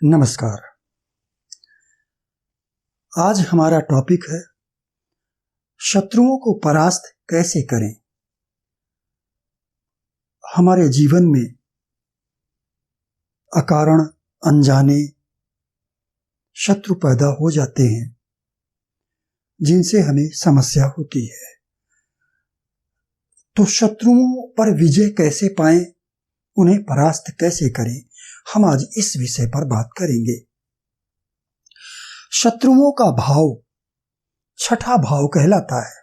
नमस्कार। आज हमारा टॉपिक है शत्रुओं को परास्त कैसे करें। हमारे जीवन में अकारण अनजाने शत्रु पैदा हो जाते हैं जिनसे हमें समस्या होती है। तो शत्रुओं पर विजय कैसे पाएं, उन्हें परास्त कैसे करें, हम आज इस विषय पर बात करेंगे। शत्रुओं का भाव छठा भाव कहलाता है।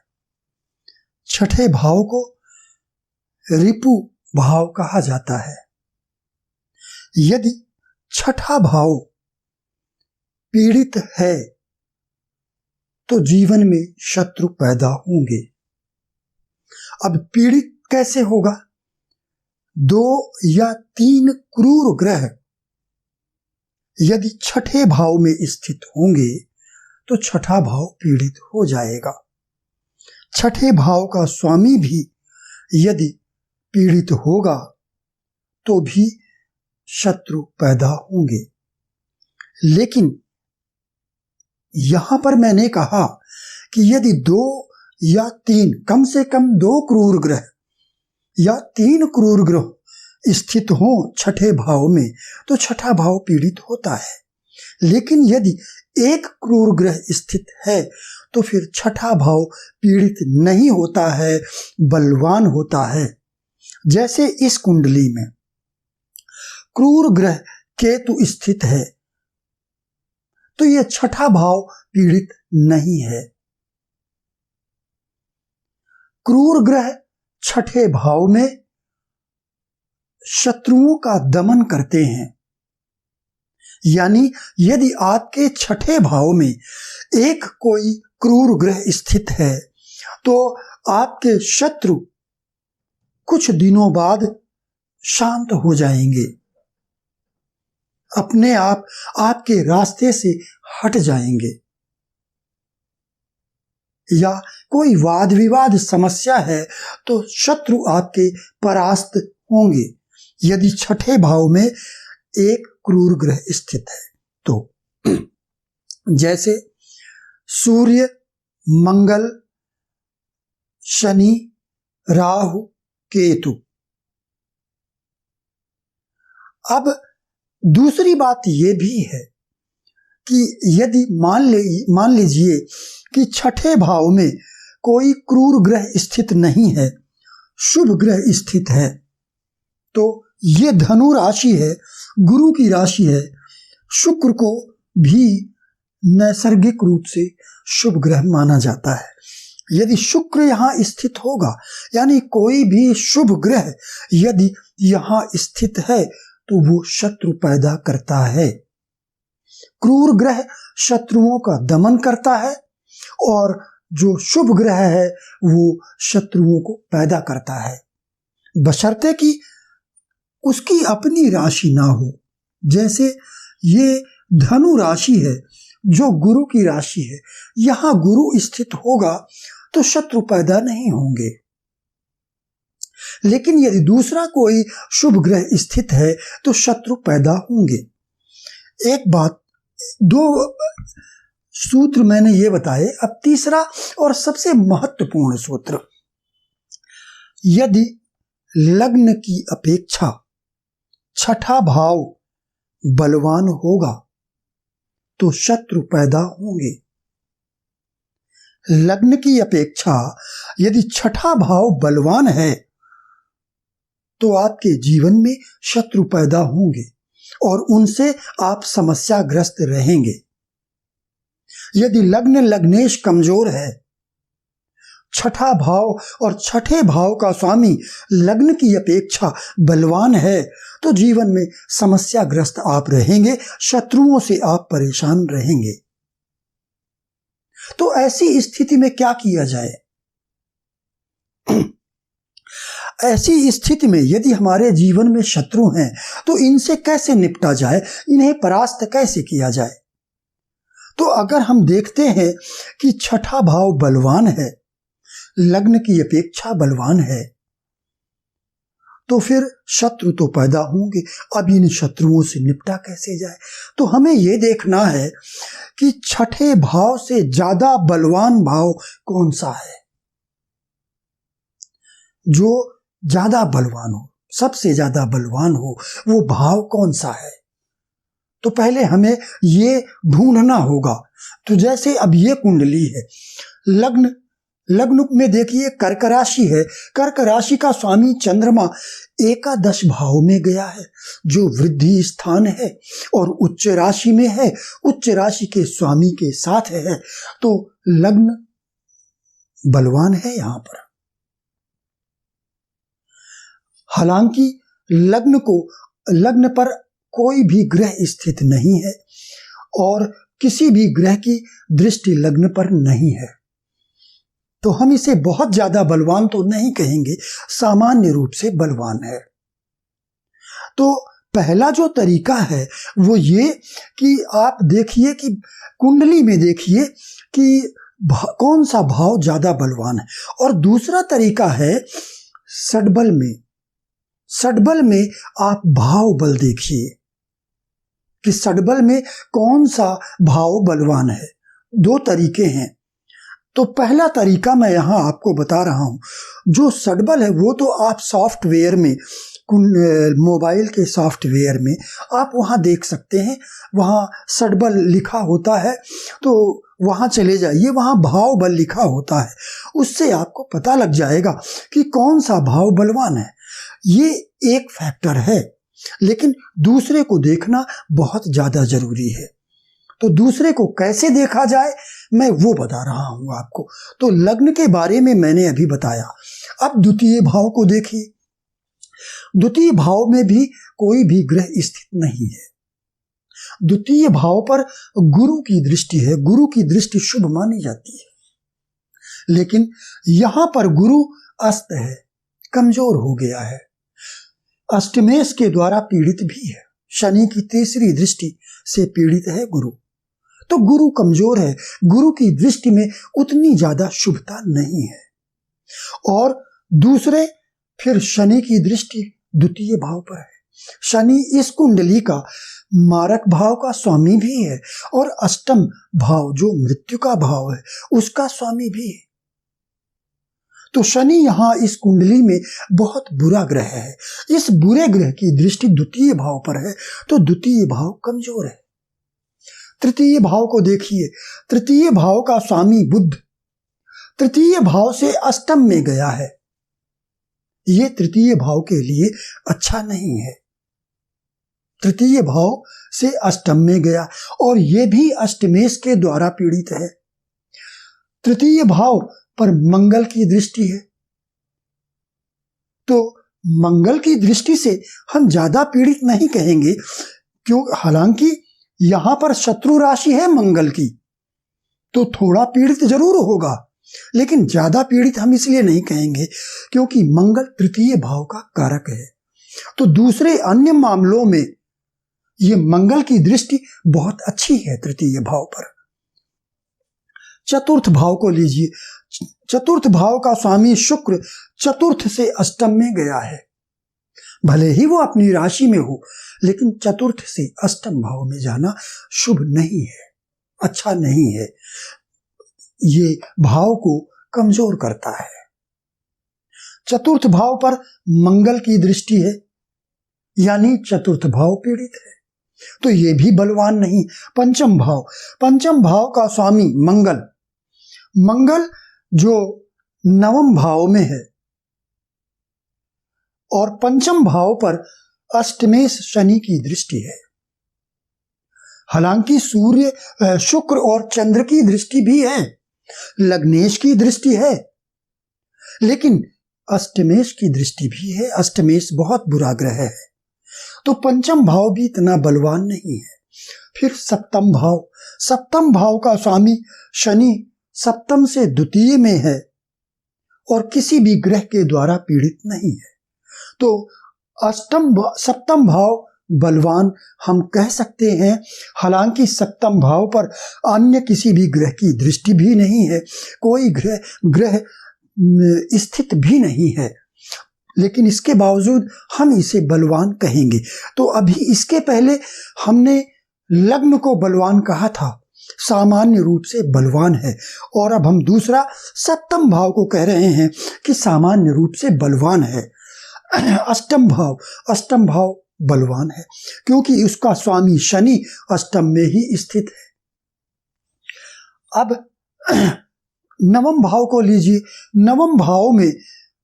छठे भाव को रिपु भाव कहा जाता है। यदि छठा भाव पीड़ित है तो जीवन में शत्रु पैदा होंगे। अब पीड़ित कैसे होगा? 2 या 3 क्रूर ग्रह यदि छठे भाव में स्थित होंगे तो छठा भाव पीड़ित हो जाएगा। छठे भाव का स्वामी भी यदि पीड़ित होगा तो भी शत्रु पैदा होंगे। लेकिन यहां पर मैंने कहा कि यदि 2 या 3, कम से कम 2 क्रूर ग्रह या 3 क्रूर ग्रह स्थित हों छठे भाव में तो छठा भाव पीड़ित होता है। लेकिन यदि 1 क्रूर ग्रह स्थित है तो फिर छठा भाव पीड़ित नहीं होता है, बलवान होता है। जैसे इस कुंडली में क्रूर ग्रह केतु स्थित है तो यह छठा भाव पीड़ित नहीं है। क्रूर ग्रह छठे भाव में शत्रुओं का दमन करते हैं। यानी यदि आपके छठे भाव में एक कोई क्रूर ग्रह स्थित है तो आपके शत्रु कुछ दिनों बाद शांत हो जाएंगे, अपने आप आपके रास्ते से हट जाएंगे। या कोई वाद विवाद समस्या है तो शत्रु आपके परास्त होंगे यदि छठे भाव में एक क्रूर ग्रह स्थित है तो। जैसे सूर्य, मंगल, शनि, राहु, केतु। अब दूसरी बात यह भी है कि यदि मान लीजिए कि छठे भाव में कोई क्रूर ग्रह स्थित नहीं है, शुभ ग्रह स्थित है, तो ये धनु राशि है, गुरु की राशि है। शुक्र को भी नैसर्गिक रूप से शुभ ग्रह माना जाता है। यदि शुक्र यहाँ स्थित होगा, यानी कोई भी शुभ ग्रह यदि यहाँ स्थित है तो वो शत्रु पैदा करता है। क्रूर ग्रह शत्रुओं का दमन करता है और जो शुभ ग्रह है वो शत्रुओं को पैदा करता है, बशर्ते कि उसकी अपनी राशि ना हो। जैसे ये धनु राशि है जो गुरु की राशि है, यहां गुरु स्थित होगा तो शत्रु पैदा नहीं होंगे। लेकिन यदि दूसरा कोई शुभ ग्रह स्थित है तो शत्रु पैदा होंगे। एक बात, 2 सूत्र मैंने ये बताए। अब तीसरा और सबसे महत्वपूर्ण सूत्र, यदि लग्न की अपेक्षा छठा भाव बलवान होगा तो शत्रु पैदा होंगे। लग्न की अपेक्षा यदि छठा भाव बलवान है तो आपके जीवन में शत्रु पैदा होंगे और उनसे आप समस्याग्रस्त रहेंगे। यदि लग्नेश कमजोर है, छठा भाव और छठे भाव का स्वामी लग्न की अपेक्षा बलवान है तो जीवन में समस्याग्रस्त आप रहेंगे, शत्रुओं से आप परेशान रहेंगे। तो ऐसी स्थिति में क्या किया जाए? ऐसी स्थिति में यदि हमारे जीवन में शत्रु हैं तो इनसे कैसे निपटा जाए, इन्हें परास्त कैसे किया जाए? तो अगर हम देखते हैं कि छठा भाव बलवान है, लग्न की अपेक्षा बलवान है, तो फिर शत्रु तो पैदा होंगे। अब इन शत्रुओं से निपटा कैसे जाए? तो हमें ये देखना है कि छठे भाव से ज्यादा बलवान भाव कौन सा है, जो ज्यादा बलवान हो, सबसे ज्यादा बलवान हो, वो भाव कौन सा है। तो पहले हमें ये ढूंढना होगा। तो जैसे अब ये कुंडली है, लग्न में देखिए कर्क राशि है। कर्क राशि का स्वामी चंद्रमा एकादश भाव में गया है, जो वृद्धि स्थान है, और उच्च राशि में है, उच्च राशि के स्वामी के साथ है। तो लग्न बलवान है यहां पर। हालांकि लग्न पर कोई भी ग्रह स्थित नहीं है और किसी भी ग्रह की दृष्टि लग्न पर नहीं है, तो हम इसे बहुत ज्यादा बलवान तो नहीं कहेंगे, सामान्य रूप से बलवान है। तो पहला जो तरीका है वो ये कि आप देखिए कि कुंडली में देखिए कि कौन सा भाव ज्यादा बलवान है। और दूसरा तरीका है षडबल में आप भाव बल देखिए कि षडबल में कौन सा भाव बलवान है। दो तरीके हैं। तो पहला तरीका मैं यहां आपको बता रहा हूं। जो षडबल है वो तो आप सॉफ्टवेयर में, मोबाइल के सॉफ्टवेयर में आप वहां देख सकते हैं, वहां षडबल लिखा होता है, तो वहां चले जाइए, वहां भाव बल लिखा होता है, उससे आपको पता लग जाएगा कि कौन सा भाव बलवान है। ये एक फैक्टर है, लेकिन दूसरे को देखना बहुत ज्यादा जरूरी है। तो दूसरे को कैसे देखा जाए मैं वो बता रहा हूं आपको। तो लग्न के बारे में मैंने अभी बताया। अब द्वितीय भाव को देखिए। द्वितीय भाव में भी कोई भी ग्रह स्थित नहीं है। द्वितीय भाव पर गुरु की दृष्टि है। गुरु की दृष्टि शुभ मानी जाती है, लेकिन यहां पर गुरु अस्त है, कमजोर हो गया है, अष्टमेश के द्वारा पीड़ित भी है, शनि की तीसरी दृष्टि से पीड़ित है गुरु। तो गुरु कमजोर है, गुरु की दृष्टि में उतनी ज्यादा शुभता नहीं है। और दूसरे फिर शनि की दृष्टि द्वितीय भाव पर है। शनि इस कुंडली का मारक भाव का स्वामी भी है और अष्टम भाव जो मृत्यु का भाव है उसका स्वामी भी है। तो शनि यहां इस कुंडली में बहुत बुरा ग्रह है। इस बुरे ग्रह की दृष्टि द्वितीय भाव पर है, तो द्वितीय भाव कमजोर है। तृतीय भाव को देखिए। तृतीय भाव का स्वामी बुध तृतीय भाव से अष्टम में गया है। ये तृतीय भाव के लिए अच्छा नहीं है। तृतीय भाव से अष्टम में गया और ये भी अष्टमेश के द्वारा पीड़ित है। तृतीय भाव पर मंगल की दृष्टि है, तो मंगल की दृष्टि से हम ज्यादा पीड़ित नहीं कहेंगे, क्यों, हालांकि यहां पर शत्रु राशि है मंगल की, तो थोड़ा पीड़ित जरूर होगा, लेकिन ज्यादा पीड़ित हम इसलिए नहीं कहेंगे क्योंकि मंगल तृतीय भाव का कारक है। तो दूसरे अन्य मामलों में ये मंगल की दृष्टि बहुत अच्छी है तृतीय भाव पर। चतुर्थ भाव को लीजिए। चतुर्थ भाव का स्वामी शुक्र चतुर्थ से अष्टम में गया है। भले ही वो अपनी राशि में हो, लेकिन चतुर्थ से अष्टम भाव में जाना शुभ नहीं है, अच्छा नहीं है, ये भाव को कमजोर करता है। चतुर्थ भाव पर मंगल की दृष्टि है, यानी चतुर्थ भाव पीड़ित है, तो ये भी बलवान नहीं। पंचम भाव का स्वामी मंगल जो नवम भाव में है और पंचम भाव पर अष्टमेश शनि की दृष्टि है। हालांकि सूर्य, शुक्र और चंद्र की दृष्टि भी है, लग्नेश की दृष्टि है, लेकिन अष्टमेश की दृष्टि भी है। अष्टमेश बहुत बुरा ग्रह है, तो पंचम भाव भी इतना बलवान नहीं है। फिर सप्तम भाव का स्वामी शनि सप्तम से द्वितीय में है और किसी भी ग्रह के द्वारा पीड़ित नहीं है, तो सप्तम भाव बलवान हम कह सकते हैं। हालांकि सप्तम भाव पर अन्य किसी भी ग्रह की दृष्टि भी नहीं है, कोई ग्रह स्थित भी नहीं है, लेकिन इसके बावजूद हम इसे बलवान कहेंगे। तो अभी इसके पहले हमने लग्न को बलवान कहा था, सामान्य रूप से बलवान है, और अब हम दूसरा सप्तम भाव को कह रहे हैं कि सामान्य रूप से बलवान है। अष्टम भाव बलवान है क्योंकि उसका स्वामी शनि अष्टम में ही स्थित है। अब नवम भाव को लीजिए। नवम भाव में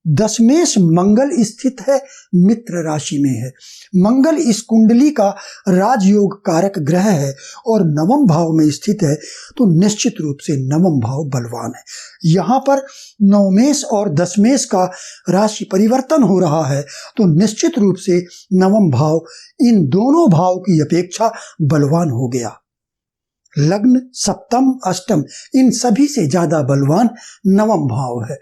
दशमेश मंगल स्थित है, मित्र राशि में है। मंगल इस कुंडली का राजयोग कारक ग्रह है और नवम भाव में स्थित है, तो निश्चित रूप से नवम भाव बलवान है। यहाँ पर नवमेश और दशमेश का राशि परिवर्तन हो रहा है, तो निश्चित रूप से नवम भाव इन दोनों भाव की अपेक्षा बलवान हो गया। लग्न, सप्तम, अष्टम इन सभी से ज्यादा बलवान नवम भाव है।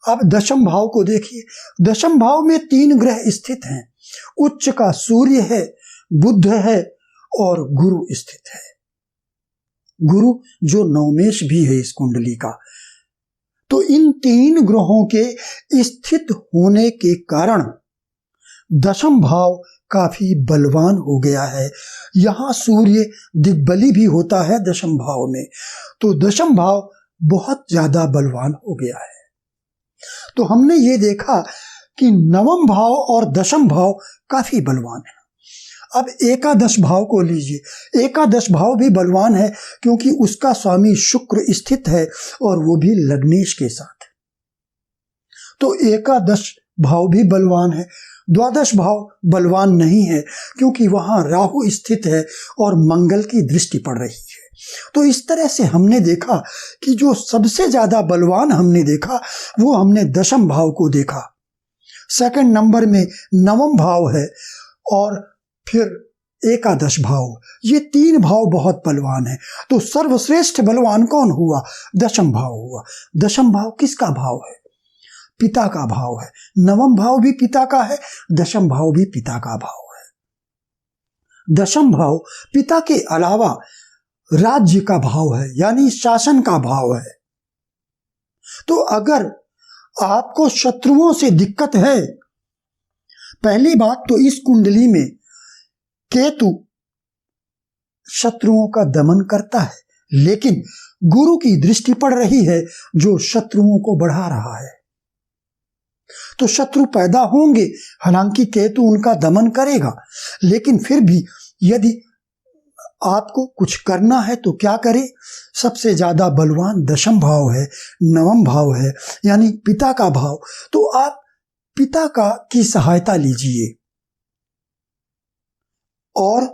अब दशम भाव को देखिए। दशम भाव में 3 ग्रह स्थित हैं। उच्च का सूर्य है, बुध है और गुरु स्थित है। गुरु जो नवमेश भी है इस कुंडली का। तो इन 3 ग्रहों के स्थित होने के कारण दशम भाव काफी बलवान हो गया है। यहाँ सूर्य दिग्बली भी होता है दशम भाव में, तो दशम भाव बहुत ज्यादा बलवान हो गया है। तो हमने ये देखा कि नवम भाव और दशम भाव काफी बलवान है। अब एकादश भाव को लीजिए। एकादश भाव भी बलवान है क्योंकि उसका स्वामी शुक्र स्थित है और वो भी लग्नेश के साथ। तो एकादश भाव भी बलवान है। द्वादश भाव बलवान नहीं है क्योंकि वहां राहु स्थित है और मंगल की दृष्टि पड़ रही है। तो इस तरह से हमने देखा कि जो सबसे ज्यादा बलवान हमने देखा वो हमने दशम भाव को देखा। सेकंड नंबर में नवम भाव है और फिर एकादश भाव। ये 3 भाव बहुत बलवान है। तो सर्वश्रेष्ठ बलवान कौन हुआ? दशम भाव हुआ। दशम भाव किसका भाव है? पिता का भाव है। नवम भाव भी पिता का है, दशम भाव भी पिता का भाव है। दशम भाव पिता के अलावा राज्य का भाव है, यानी शासन का भाव है। तो अगर आपको शत्रुओं से दिक्कत है, पहली बात तो इस कुंडली में केतु शत्रुओं का दमन करता है, लेकिन गुरु की दृष्टि पड़ रही है जो शत्रुओं को बढ़ा रहा है। तो शत्रु पैदा होंगे, हालांकि केतु उनका दमन करेगा, लेकिन फिर भी यदि आपको कुछ करना है तो क्या करें? सबसे ज्यादा बलवान दशम भाव है, नवम भाव है, यानी पिता का भाव। तो आप पिता की सहायता लीजिए। और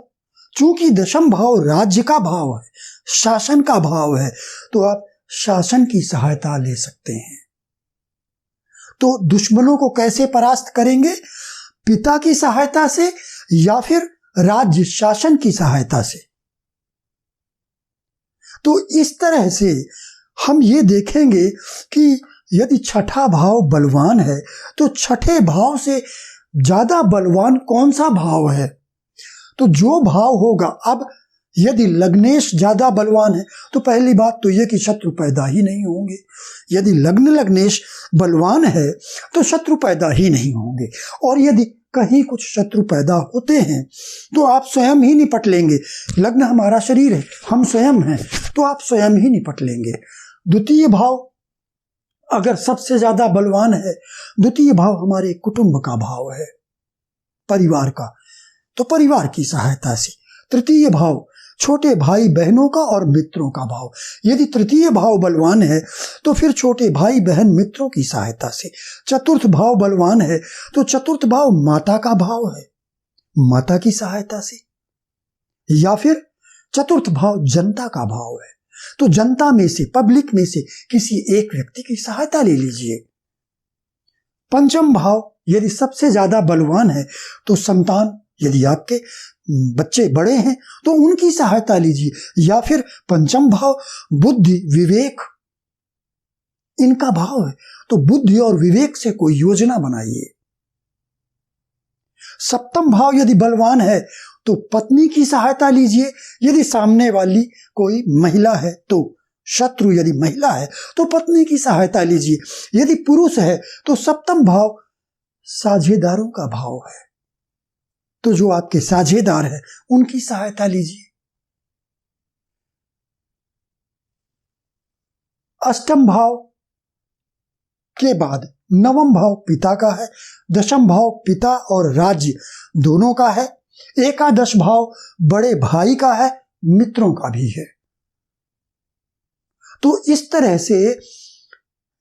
चूंकि दशम भाव राज्य का भाव है, शासन का भाव है, तो आप शासन की सहायता ले सकते हैं। तो दुश्मनों को कैसे परास्त करेंगे? पिता की सहायता से या फिर राज्य शासन की सहायता से। तो इस तरह से हम ये देखेंगे कि यदि छठा भाव बलवान है तो छठे भाव से ज्यादा बलवान कौन सा भाव है? तो जो भाव होगा, अब यदि लग्नेश ज्यादा बलवान है तो पहली बात तो यह कि शत्रु पैदा ही नहीं होंगे। यदि लग्न लग्नेश बलवान है तो शत्रु पैदा ही नहीं होंगे, और यदि कहीं कुछ शत्रु पैदा होते हैं तो आप स्वयं ही निपट लेंगे। लग्न हमारा शरीर है, हम स्वयं हैं, तो आप स्वयं ही निपट लेंगे। द्वितीय भाव अगर सबसे ज्यादा बलवान है, द्वितीय भाव हमारे कुटुंब का भाव है, परिवार का, तो परिवार की सहायता से। तृतीय भाव छोटे भाई बहनों का और मित्रों का भाव। यदि तृतीय भाव बलवान है तो फिर छोटे भाई बहन मित्रों की सहायता से। चतुर्थ भाव बलवान है तो चतुर्थ भाव माता का भाव है, माता की सहायता से। या फिर चतुर्थ भाव जनता का भाव है, तो जनता में से, पब्लिक में से किसी एक व्यक्ति की सहायता ले लीजिए। पंचम भाव यदि सबसे ज्यादा बलवान है तो संतान, यदि आपके बच्चे बड़े हैं तो उनकी सहायता लीजिए। या फिर पंचम भाव बुद्धि विवेक इनका भाव है, तो बुद्धि और विवेक से कोई योजना बनाइए। सप्तम भाव यदि बलवान है तो पत्नी की सहायता लीजिए। यदि सामने वाली कोई महिला है तो, शत्रु यदि महिला है तो पत्नी की सहायता लीजिए। यदि पुरुष है तो सप्तम भाव साझेदारों का भाव है, तो जो आपके साझेदार है उनकी सहायता लीजिए। अष्टम भाव के बाद नवम भाव पिता का है, दशम भाव पिता और राज्य दोनों का है, एकादश भाव बड़े भाई का है, मित्रों का भी है। तो इस तरह से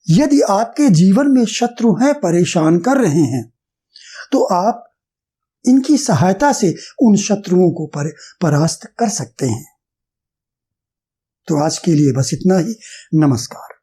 यदि आपके जीवन में शत्रु हैं, परेशान कर रहे हैं, तो आप इनकी सहायता से उन शत्रुओं को परास्त कर सकते हैं। तो आज के लिए बस इतना ही। नमस्कार।